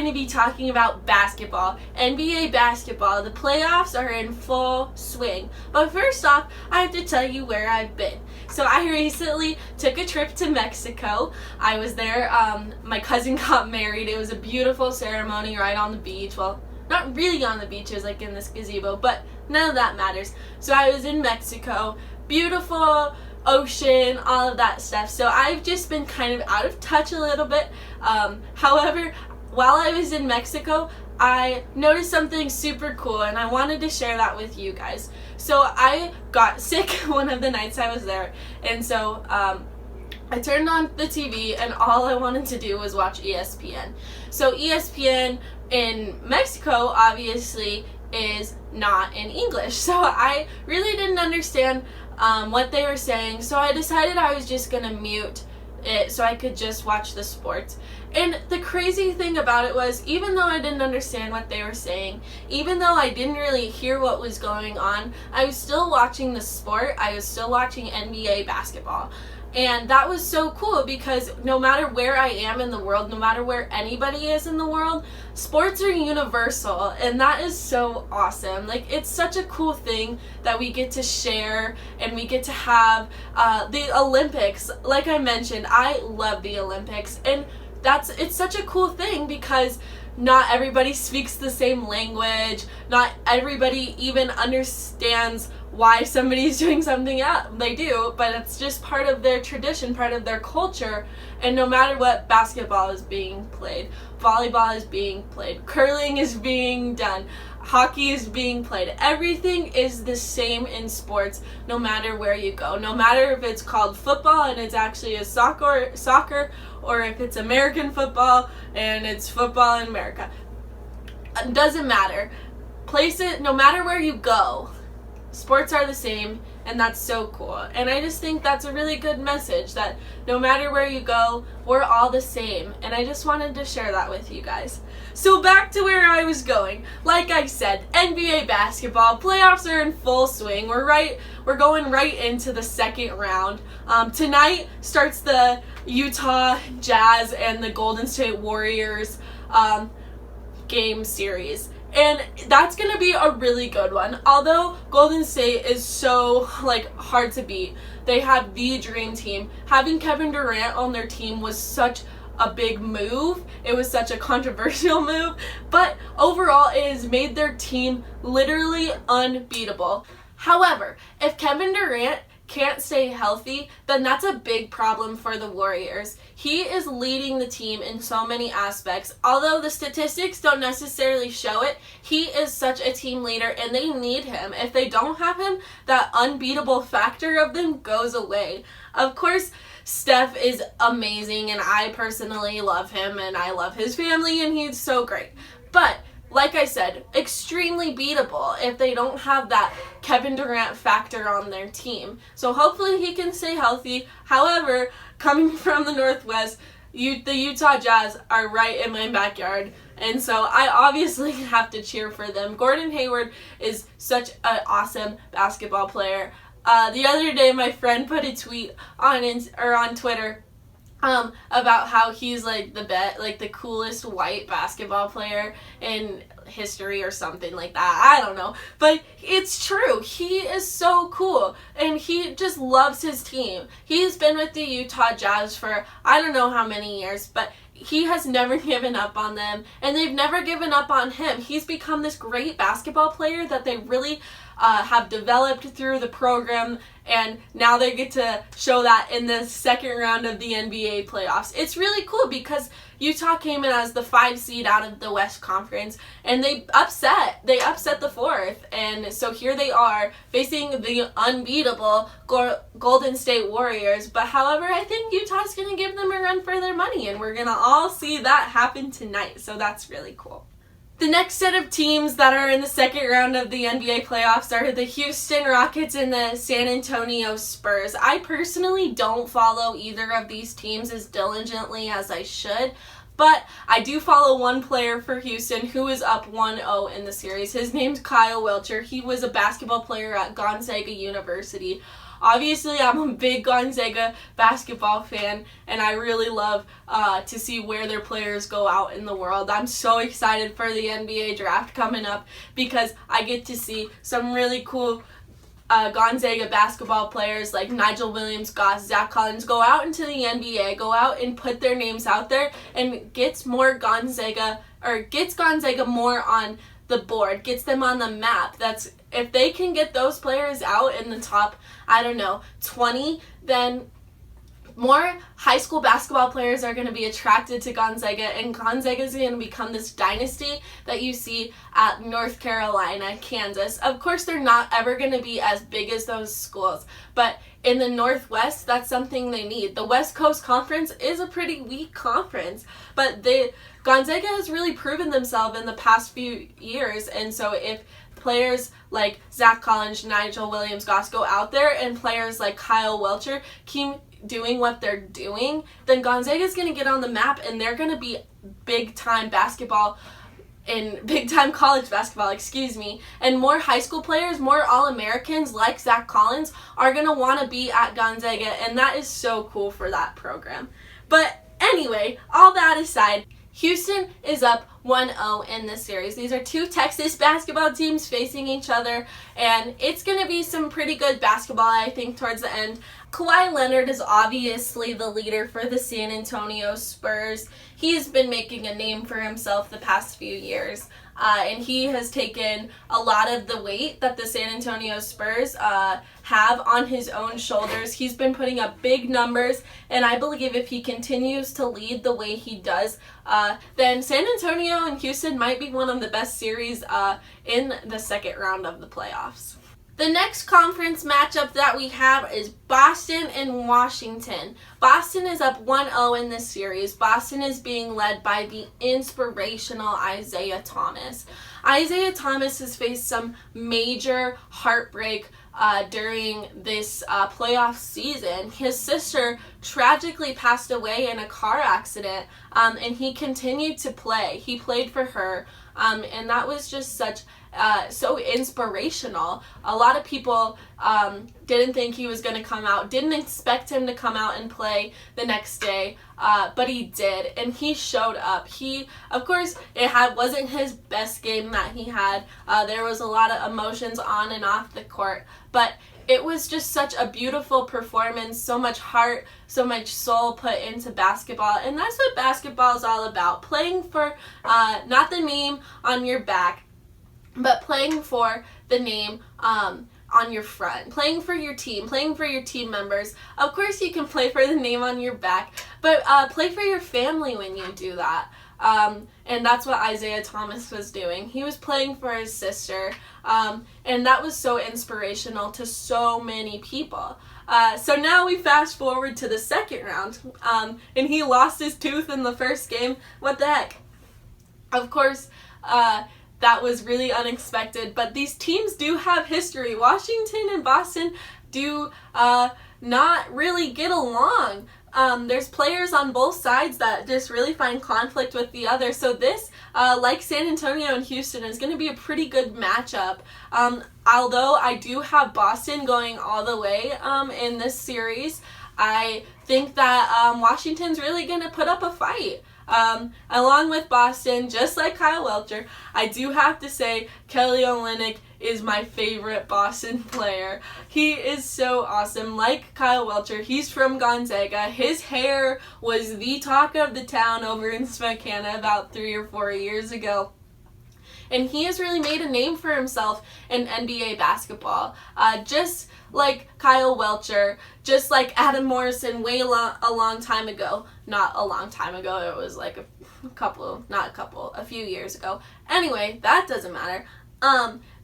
going to be talking about basketball. NBA basketball. The playoffs are in full swing. But first off, I have to tell you where I've been. So I recently took a trip to Mexico. I was there. My cousin got married. It was a beautiful ceremony right on the beach. Well, not really on the beach. It was like in this gazebo, but none of that matters. So I was in Mexico. Beautiful ocean, all of that stuff. So I've just been kind of out of touch a little bit. However, while I was in Mexico, I noticed something super cool and I wanted to share that with you guys. So I got sick one of the nights I was there, and so I turned on the TV and all I wanted to do was watch ESPN. So ESPN in Mexico obviously is not in English, so I really didn't understand what they were saying, so I decided I was just gonna mute it so I could just watch the sports. And the crazy thing about it was, even though I didn't understand what they were saying, even though I didn't really hear what was going on, I was still watching the sport. I was still watching NBA basketball. And that was so cool because no matter where I am in the world, no matter where anybody is in the world, sports are universal, and that is so awesome. Like, it's such a cool thing that we get to share and we get to have the Olympics. Like I mentioned, I love the Olympics, and it's such a cool thing because not everybody speaks the same language, not everybody even understands why somebody's doing something else. They do, but it's just part of their tradition, part of their culture. And no matter what, basketball is being played, volleyball is being played, curling is being done, hockey is being played. Everything is the same in sports no matter where you go. No matter if it's called football and it's actually a soccer, or if it's American football and it's football in America. It doesn't matter. Place it, no matter where you go, sports are the same, and that's so cool. And I just think that's a really good message, that no matter where you go, we're all the same. And I just wanted to share that with you guys. So back to where I was going. Like I said, NBA basketball playoffs are in full swing. We're going right into the second round. Tonight starts the Utah Jazz and the Golden State Warriors game series. And that's going to be a really good one. Although Golden State is so, hard to beat. They have the dream team. Having Kevin Durant on their team was such a big move. It was such a controversial move. But overall, it has made their team literally unbeatable. However, if Kevin Durant can't stay healthy, then that's a big problem for the Warriors. He is leading the team in so many aspects. Although the statistics don't necessarily show it, he is such a team leader and they need him. If they don't have him, that unbeatable factor of them goes away. Of course, Steph is amazing and I personally love him and I love his family and he's so great. But like I said, extremely beatable if they don't have that Kevin Durant factor on their team. So hopefully he can stay healthy. However, coming from the Northwest, the Utah Jazz are right in my backyard. And so I obviously have to cheer for them. Gordon Hayward is such an awesome basketball player. The other day, my friend put a tweet on Twitter about how he's the coolest white basketball player in history or something like that. I don't know. But it's true. He is so cool. And he just loves his team. He's been with the Utah Jazz for I don't know how many years, but he has never given up on them, and they've never given up on him. He's become this great basketball player that they really have developed through the program, and now they get to show that in the second round of the NBA playoffs. It's really cool because Utah came in as the 5 seed out of the West Conference, and they upset the 4th, and so here they are facing the unbeatable Golden State Warriors. But however, I think Utah's going to give them a run for their money, and we're going to all see that happen tonight, so that's really cool. The next set of teams that are in the second round of the NBA playoffs are the Houston Rockets and the San Antonio Spurs. I personally don't follow either of these teams as diligently as I should, but I do follow one player for Houston who is up 1-0 in the series. His name's Kyle Welcher. He was a basketball player at Gonzaga University. Obviously, I'm a big Gonzaga basketball fan, and I really love to see where their players go out in the world. I'm so excited for the NBA draft coming up because I get to see some really cool Gonzaga basketball players like Nigel Williams-Goss, Zach Collins go out into the NBA, go out and put their names out there, and gets Gonzaga more on the board, gets them on the map. That's if they can get those players out in the top, 20, then more high school basketball players are going to be attracted to Gonzaga, and Gonzaga is going to become this dynasty that you see at North Carolina, Kansas. Of course, they're not ever going to be as big as those schools, but in the Northwest, that's something they need. The West Coast Conference is a pretty weak conference, but Gonzaga has really proven themselves in the past few years, and so if players like Zach Collins, Nigel Williams-Goss go out there, and players like Kyle Welcher keep doing what they're doing, then Gonzaga is going to get on the map, and they're going to be big-time basketball in big-time college basketball, and more high school players, more All-Americans like Zach Collins are going to want to be at Gonzaga, and that is so cool for that program. But anyway, all that aside, Houston is up 1-0 in this series. These are two Texas basketball teams facing each other, and it's going to be some pretty good basketball, I think, towards the end. Kawhi Leonard is obviously the leader for the San Antonio Spurs. He's been making a name for himself the past few years, and he has taken a lot of the weight that the San Antonio Spurs have on his own shoulders. He's been putting up big numbers, and I believe if he continues to lead the way he does, then San Antonio and Houston might be one of the best series in the second round of the playoffs. The next conference matchup that we have is Boston and Washington. Boston is up 1-0 in this series. Boston is being led by the inspirational Isaiah Thomas. Isaiah Thomas has faced some major heartbreak during this playoff season. His sister tragically passed away in a car accident, and he continued to play. He played for her, and that was just so inspirational. A lot of people didn't think he was going to come out, didn't expect him to come out and play the next day, but he did, and he showed up. Of course, wasn't his best game that he had. There was a lot of emotions on and off the court, but it was just such a beautiful performance, so much heart, so much soul put into basketball, and that's what basketball is all about. Playing for not the name on your back, but playing for the name on your front, playing for your team, playing for your team members. Of course, you can play for the name on your back, but play for your family when you do that. And that's what Isaiah Thomas was doing. He was playing for his sister, and that was so inspirational to so many people. So now we fast forward to the second round, and he lost his tooth in the first game. What the heck? Of course, that was really unexpected, but these teams do have history. Washington and Boston do not really get along. There's players on both sides that just really find conflict with the other. So this, like San Antonio and Houston, is going to be a pretty good matchup. Although I do have Boston going all the way in this series, I think that Washington's really going to put up a fight. Along with Boston, just like Kyle Welcher, I do have to say Kelly Olynyk is my favorite Boston player. He is so awesome. Like Kyle Welcher, he's from Gonzaga. His hair was the talk of the town over in Spokane about 3 or 4 years ago. And he has really made a name for himself in NBA basketball. Just like Kyle Welcher, just like Adam Morrison a long time ago. Not a long time ago, it was like a few years ago. Anyway, that doesn't matter.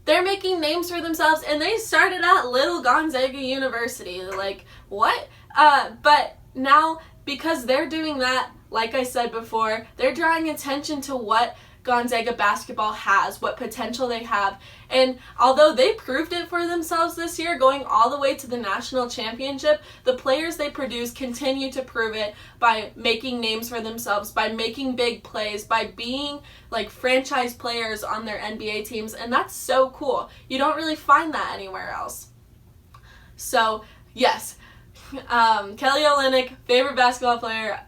They're making names for themselves, and they started at Little Gonzaga University. Like, what? But now, because they're doing that, like I said before, they're drawing attention to what Gonzaga basketball has, what potential they have. And although they proved it for themselves this year, going all the way to the national championship, the players they produce continue to prove it by making names for themselves, by making big plays, by being like franchise players on their NBA teams, and that's so cool. You don't really find that anywhere else. So Yes. Kelly Olynyk, favorite basketball player.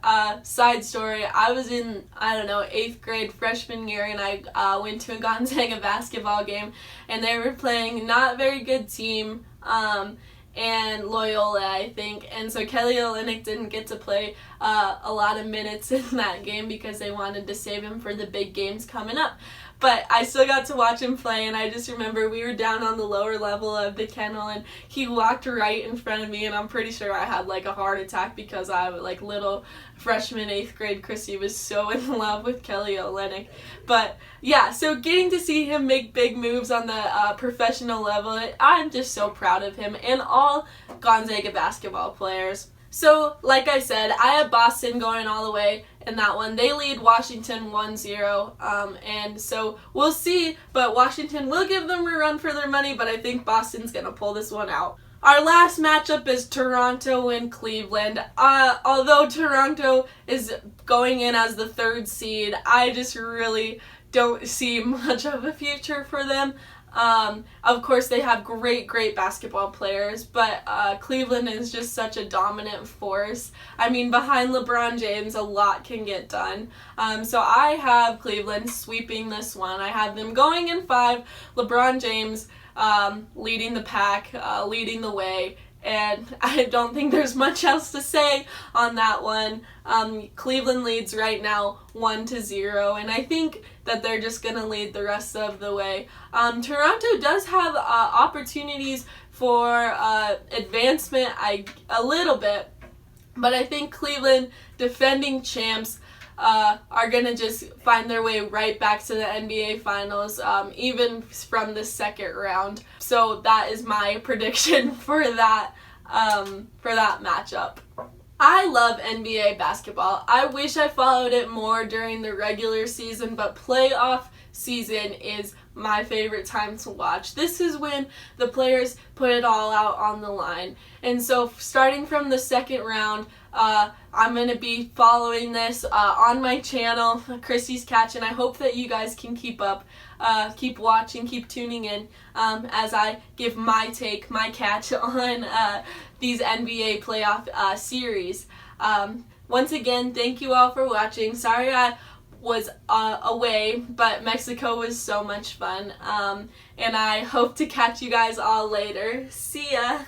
Side story, I was in, 8th grade freshman year, and I went to a Gonzaga basketball game, and they were playing not very good team, and Loyola, I think. And so Kelly Olynyk didn't get to play a lot of minutes in that game because they wanted to save him for the big games coming up. But I still got to watch him play, and I just remember we were down on the lower level of the kennel, and he walked right in front of me, and I'm pretty sure I had like a heart attack because I was like little freshman 8th grade Chrissy was so in love with Kelly Olynyk. But yeah, so getting to see him make big moves on the professional level, I'm just so proud of him and all Gonzaga basketball players. So, like I said, I have Boston going all the way in that one. They lead Washington 1-0, and so we'll see, but Washington will give them a run for their money, but I think Boston's going to pull this one out. Our last matchup is Toronto and Cleveland. Although Toronto is going in as the 3rd seed, I just really don't see much of a future for them. Of course, they have great basketball players, but Cleveland is just such a dominant force. I mean, behind LeBron James, a lot can get done. So I have Cleveland sweeping this one. I have them going in 5, LeBron James leading the pack, leading the way. And I don't think there's much else to say on that one. Cleveland leads right now 1-0, and I think that they're just going to lead the rest of the way. Toronto does have opportunities for advancement a little bit, but I think Cleveland, defending champs, are going to just find their way right back to the NBA Finals, even from the 2nd round. So that is my prediction for that matchup. I love NBA basketball. I wish I followed it more during the regular season, but playoff season is my favorite time to watch. This is when the players put it all out on the line. And so starting from the 2nd round, I'm going to be following this on my channel, Chrissy's Catch, and I hope that you guys can keep up, keep watching, keep tuning in as I give my take, my catch on these NBA playoff series. Once again, thank you all for watching. Sorry I was away, but Mexico was so much fun, and I hope to catch you guys all later. See ya!